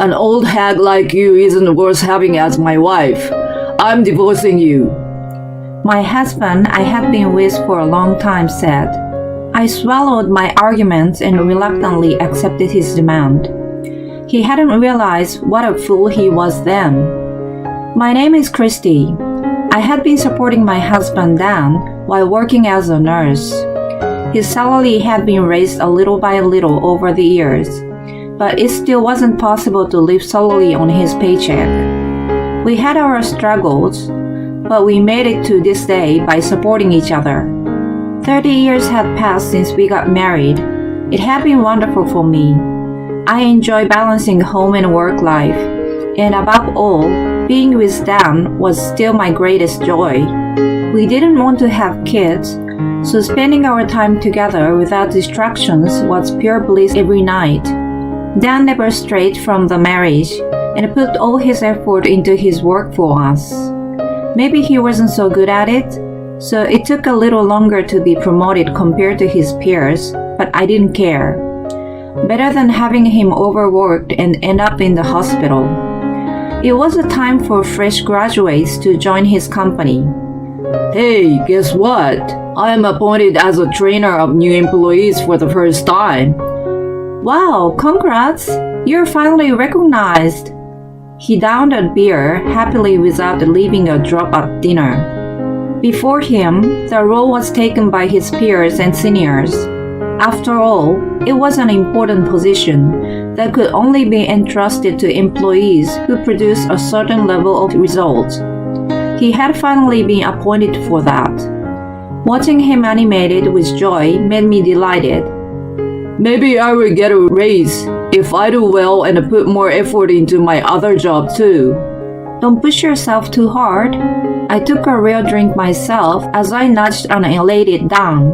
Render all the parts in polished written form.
An old hag like you isn't worth having as my wife. I'm divorcing you. My husband I had been with for a long time said. I swallowed my arguments and reluctantly accepted his demand. He hadn't realized what a fool he was then. My name is Christy. I had been supporting my husband Dan while working as a nurse. His salary had been raised a little by little over the years, but it still wasn't possible to live solely on his paycheck. We had our struggles, but we made it to this day by supporting each other. 30 years had passed since we got married. It had been wonderful for me. I enjoy balancing home and work life, and above all, being with Dan was still my greatest joy. We didn't want to have kids, so spending our time together without distractions was pure bliss every night. Dan never strayed from the marriage and put all his effort into his work for us. Maybe he wasn't so good at it, so it took a little longer to be promoted compared to his peers, but I didn't care. Better than having him overworked and end up in the hospital. It was a time for fresh graduates to join his company. Hey, guess what? I am appointed as a trainer of new employees for the first time. Wow, congrats! You're finally recognized. He downed a beer happily without leaving a drop at dinner. Before him, the role was taken by his peers and seniors. After all, it was an important position that could only be entrusted to employees who produced a certain level of results. He had finally been appointed for that. Watching him animated with joy made me delighted. Maybe I will get a raise if I do well and put more effort into my other job too. Don't push yourself too hard. I took a real drink myself as I nudged an elated Dan.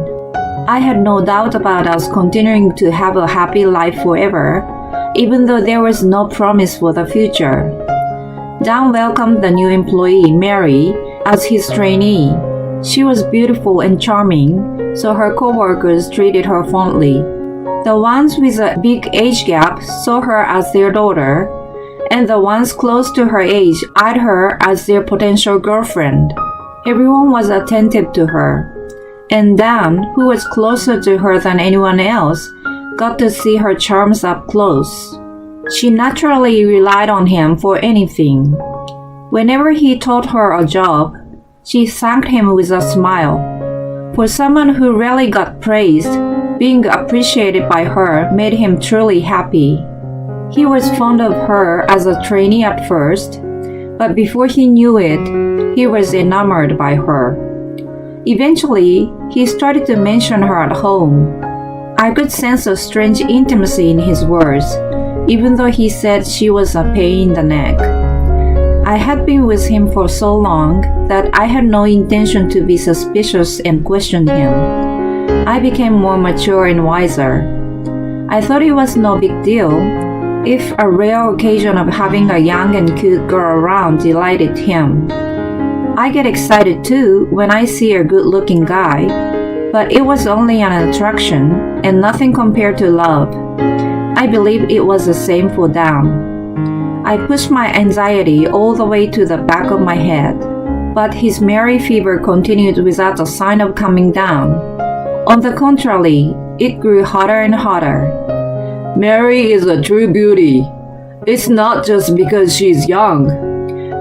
I had no doubt about us continuing to have a happy life forever, even though there was no promise for the future. Dan welcomed the new employee, Mary, as his trainee. She was beautiful and charming, so her co-workers treated her fondly. The ones with a big age gap saw her as their daughter, and the ones close to her age eyed her as their potential girlfriend. Everyone was attentive to her, and Dan, who was closer to her than anyone else, got to see her charms up close. She naturally relied on him for anything. Whenever he taught her a job, she thanked him with a smile. For someone who rarely got praised, being appreciated by her made him truly happy. He was fond of her as a trainee at first, but before he knew it, he was enamored by her. Eventually, he started to mention her at home. I could sense a strange intimacy in his words, even though he said she was a pain in the neck. I had been with him for so long that I had no intention to be suspicious and question him. I became more mature and wiser. I thought it was no big deal if a rare occasion of having a young and cute girl around delighted him. I get excited too when I see a good-looking guy, but it was only an attraction and nothing compared to love. I believe it was the same for Dan. I pushed my anxiety all the way to the back of my head, but his merry fever continued without a sign of coming down. On the contrary, it grew hotter and hotter. Mary is a true beauty. It's not just because she's young.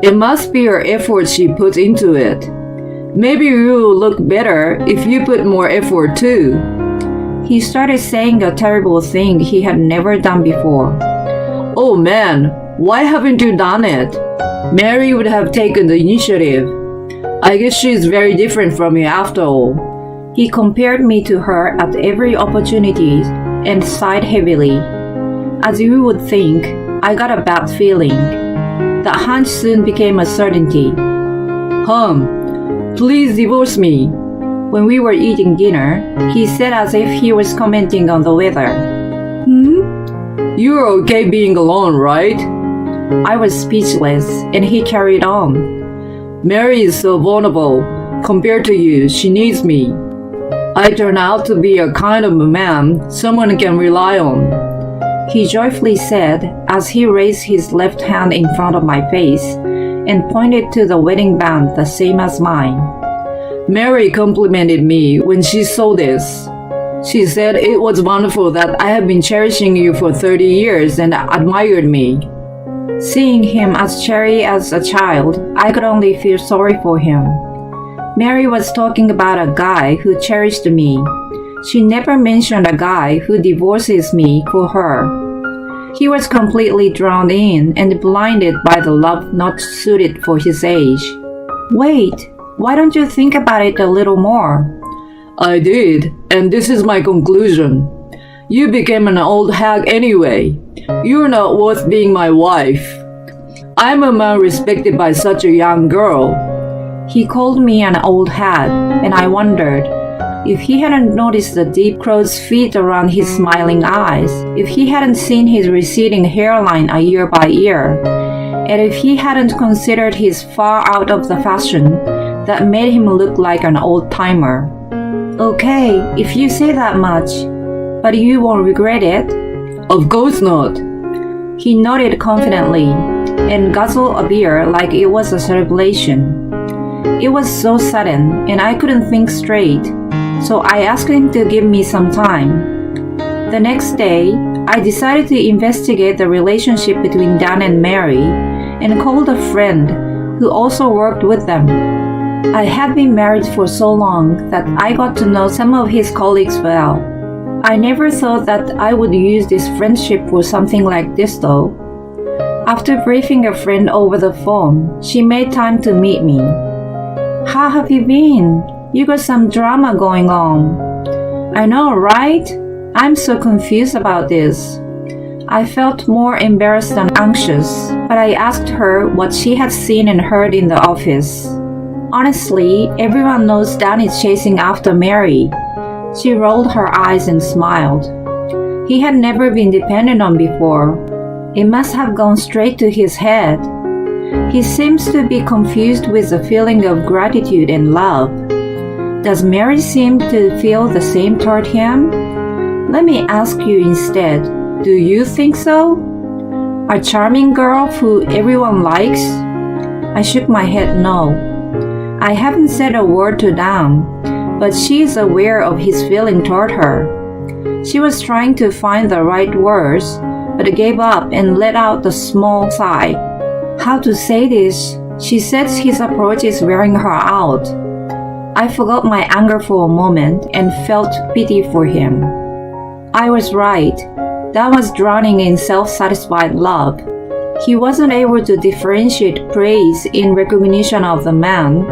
It must be her effort she puts into it. Maybe you will look better if you put more effort too. He started saying a terrible thing he had never done before. Oh man, why haven't you done it? Mary would have taken the initiative. I guess she's very different from you after all. He compared me to her at every opportunity and sighed heavily. As you would think, I got a bad feeling. The hunch soon became a certainty. Please divorce me. When we were eating dinner, he said as if he was commenting on the weather. You're okay being alone, right? I was speechless, and he carried on. Mary is so vulnerable. Compared to you, she needs me. I turn out to be a kind of a man someone can rely on. he joyfully said as he raised his left hand in front of my face and pointed to the wedding band the same as mine. Mary complimented me when she saw this. She said it was wonderful that I have been cherishing you for 30 years and admired me. Seeing him as cheery as a child, I could only feel sorry for him. Mary was talking about a guy who cherished me. She never mentioned a guy who divorces me for her. He was completely drowned in and blinded by the love not suited for his age. Wait, why don't you think about it a little more? I did, and this is my conclusion. You became an old hag anyway. You're not worth being my wife. I'm a man respected by such a young girl. He called me an old hag, and I wondered if he hadn't noticed the deep crow's feet around his smiling eyes, if he hadn't seen his receding hairline a year by year, and if he hadn't considered his far out of the fashion that made him look like an old-timer. Okay, if you say that much, but you won't regret it? Of course not. He nodded confidently and guzzled a beer like it was a celebration. It was so sudden and I couldn't think straight, so I asked him to give me some time. The next day, I decided to investigate the relationship between Dan and Mary and called a friend who also worked with them. I had been married for so long that I got to know some of his colleagues well. I never thought that I would use this friendship for something like this though. After briefing a friend over the phone, she made time to meet me. How have you been? You got some drama going on. I know, right? I'm so confused about this. I felt more embarrassed than anxious, but I asked her what she had seen and heard in the office. Honestly, everyone knows Dan is chasing after Mary. She rolled her eyes and smiled. He had never been depended on before. It must have gone straight to his head. He seems to be confused with the feeling of gratitude and love. Does Mary seem to feel the same toward him? Let me ask you instead, do you think so? A charming girl who everyone likes? I shook my head no. I haven't said a word to Dan, but she is aware of his feeling toward her. She was trying to find the right words, but gave up and let out a small sigh. How to say this? She says his approach is wearing her out. I forgot my anger for a moment and felt pity for him. I was right. Dan was drowning in self-satisfied love. He wasn't able to differentiate praise in recognition of the man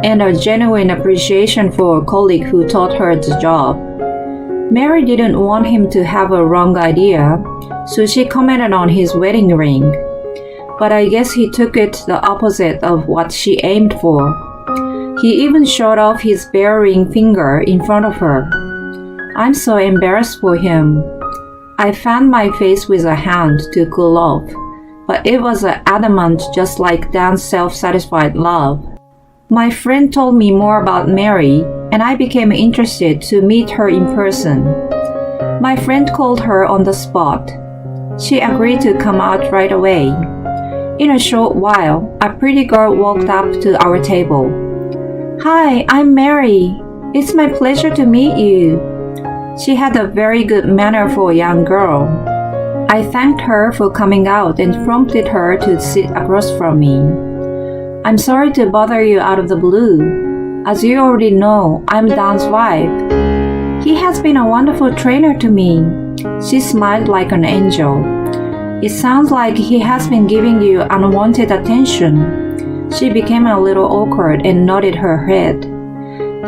and a genuine appreciation for a colleague who taught her the job. Mary didn't want him to have a wrong idea, so she commented on his wedding ring. But I guess he took it the opposite of what she aimed for. He even showed off his bare ring finger in front of her. I'm so embarrassed for him. I fanned my face with a hand to cool off, but it was adamant just like Dan's self-satisfied love. My friend told me more about Mary, and I became interested to meet her in person. My friend called her on the spot. She agreed to come out right away. In a short while, a pretty girl walked up to our table. Hi, I'm Mary. It's my pleasure to meet you. She had a very good manner for a young girl. I thanked her for coming out and prompted her to sit across from me. I'm sorry to bother you out of the blue. As you already know, I'm Dan's wife. He has been a wonderful trainer to me. She smiled like an angel. It sounds like he has been giving you unwanted attention. She became a little awkward and nodded her head.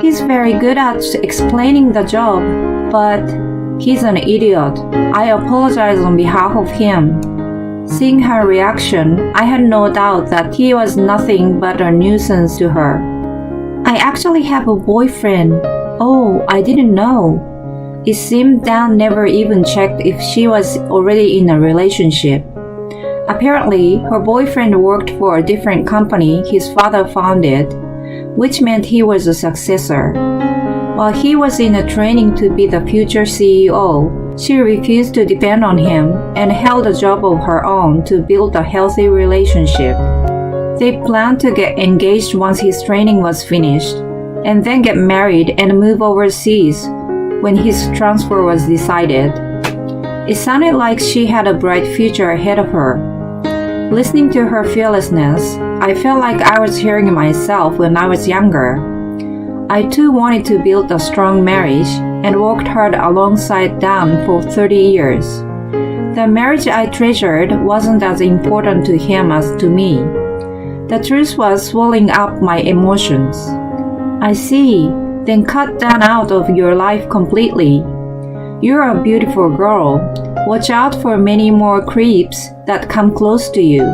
He's very good at explaining the job, but he's an idiot. I apologize on behalf of him. Seeing her reaction, I had no doubt that he was nothing but a nuisance to her. I actually have a boyfriend. Oh, I didn't know. It seemed Dan never even checked if she was already in a relationship. Apparently, her boyfriend worked for a different company his father founded, which meant he was a successor. While he was in a training to be the future CEO, She refused to depend on him and held a job of her own to build a healthy relationship. They planned to get engaged once his training was finished, and then get married and move overseas when his transfer was decided. It sounded like she had a bright future ahead of her. Listening to her fearlessness, I felt like I was hearing myself when I was younger. I too wanted to build a strong marriage and worked hard alongside Dan for 30 years. The marriage I treasured wasn't as important to him as to me. The truth was swelling up my emotions. I see, then cut Dan out of your life completely. You're a beautiful girl. Watch out for many more creeps that come close to you.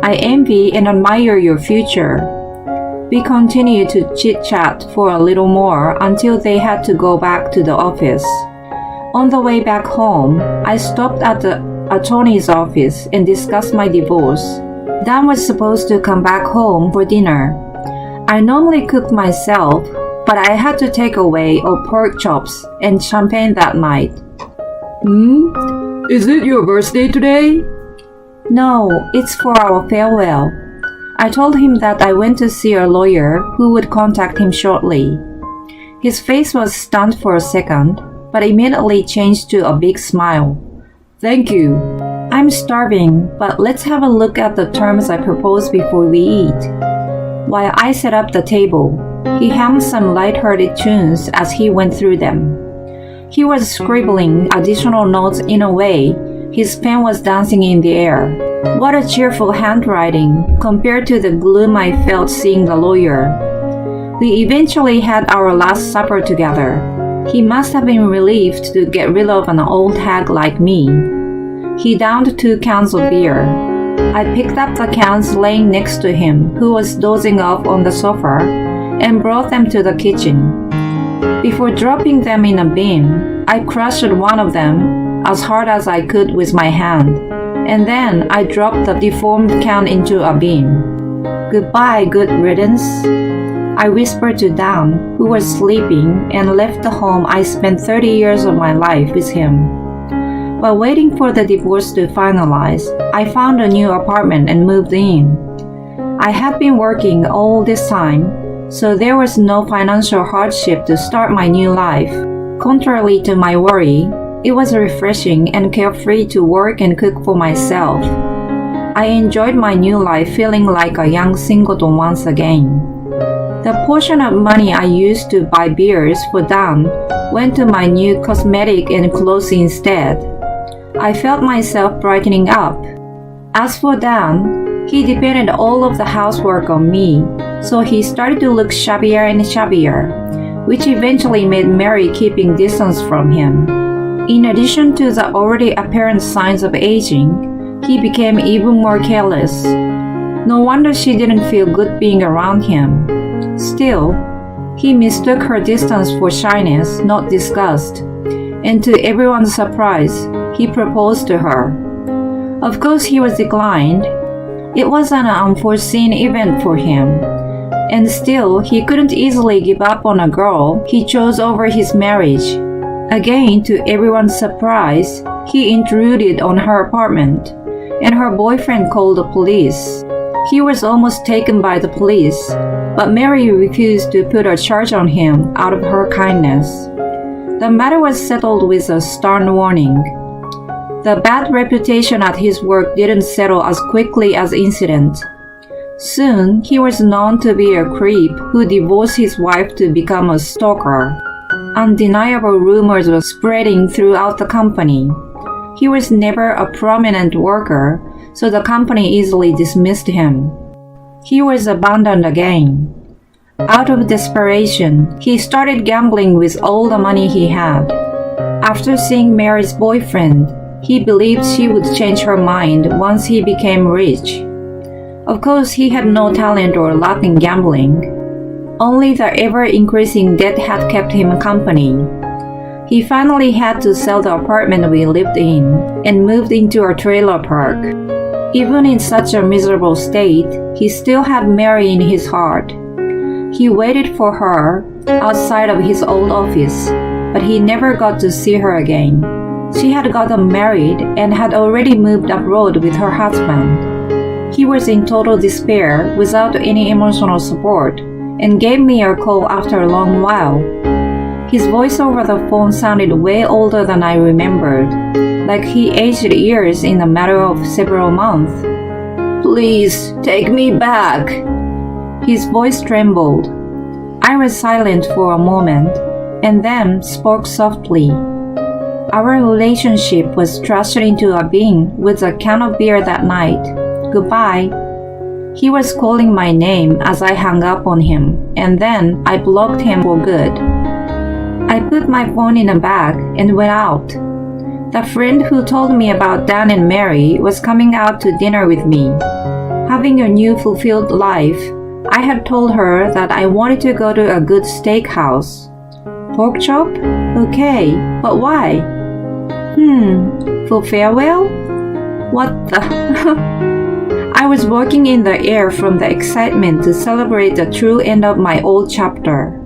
I envy and admire your future. We continued to chit-chat for a little more until they had to go back to the office. On the way back home, I stopped at the attorney's office and discussed my divorce. Dan was supposed to come back home for dinner. I normally cooked myself, but I had to take away all pork chops and champagne that night. Is it your birthday today? No, it's for our farewell. I told him that I went to see a lawyer who would contact him shortly. His face was stunned for a second, but immediately changed to a big smile. Thank you. I'm starving, but let's have a look at the terms I proposed before we eat. While I set up the table, he hummed some light-hearted tunes as he went through them. He was scribbling additional notes in a way his pen was dancing in the air. What a cheerful handwriting compared to the gloom I felt seeing the lawyer. We eventually had our last supper together. He must have been relieved to get rid of an old hag like me. He downed 2 cans of beer. I picked up the cans laying next to him, who was dozing off on the sofa, and brought them to the kitchen. Before dropping them in a bin, I crushed one of them as hard as I could with my hand, and then I dropped the deformed can into a bin. Goodbye, good riddance, I whispered to Dan, who was sleeping, and left the home I spent 30 years of my life with him. While waiting for the divorce to finalize, I found a new apartment and moved in. I had been working all this time, so there was no financial hardship to start my new life. Contrary to my worry, it was refreshing and carefree to work and cook for myself. I enjoyed my new life feeling like a young singleton once again. The portion of money I used to buy beers for Dan went to my new cosmetic and clothes instead. I felt myself brightening up. As for Dan, he depended all of the housework on me, so he started to look shabbier and shabbier, which eventually made Mary keeping distance from him. In addition to the already apparent signs of aging, he became even more careless. No wonder she didn't feel good being around him. Still, he mistook her distance for shyness, not disgust, and to everyone's surprise, he proposed to her. Of course, he was declined. It was an unforeseen event for him, and still, he couldn't easily give up on a girl he chose over his marriage. Again, to everyone's surprise, he intruded on her apartment, and her boyfriend called the police. He was almost taken by the police, but Mary refused to put a charge on him out of her kindness. The matter was settled with a stern warning. The bad reputation at his work didn't settle as quickly as incident. Soon, he was known to be a creep who divorced his wife to become a stalker. Undeniable rumors were spreading throughout the company. He was never a prominent worker, so the company easily dismissed him. He was abandoned again. Out of desperation, he started gambling with all the money he had. After seeing Mary's boyfriend, he believed she would change her mind once he became rich. Of course, he had no talent or luck in gambling. Only the ever-increasing debt had kept him company. He finally had to sell the apartment we lived in and moved into a trailer park. Even in such a miserable state, he still had Mary in his heart. He waited for her outside of his old office, but he never got to see her again. She had gotten married and had already moved abroad with her husband. He was in total despair without any emotional support and gave me a call after a long while. His voice over the phone sounded way older than I remembered, like he aged years in a matter of several months. Please take me back. His voice trembled. I was silent for a moment and then spoke softly. Our relationship was thrust into a bin with a can of beer that night. Goodbye. He was calling my name as I hung up on him, and then I blocked him for good. I put my phone in a bag and went out. The friend who told me about Dan and Mary was coming out to dinner with me. Having a new fulfilled life, I had told her that I wanted to go to a good steakhouse. Pork chop? Okay, but why? For farewell? What the? I was walking in the air from the excitement to celebrate the true end of my old chapter.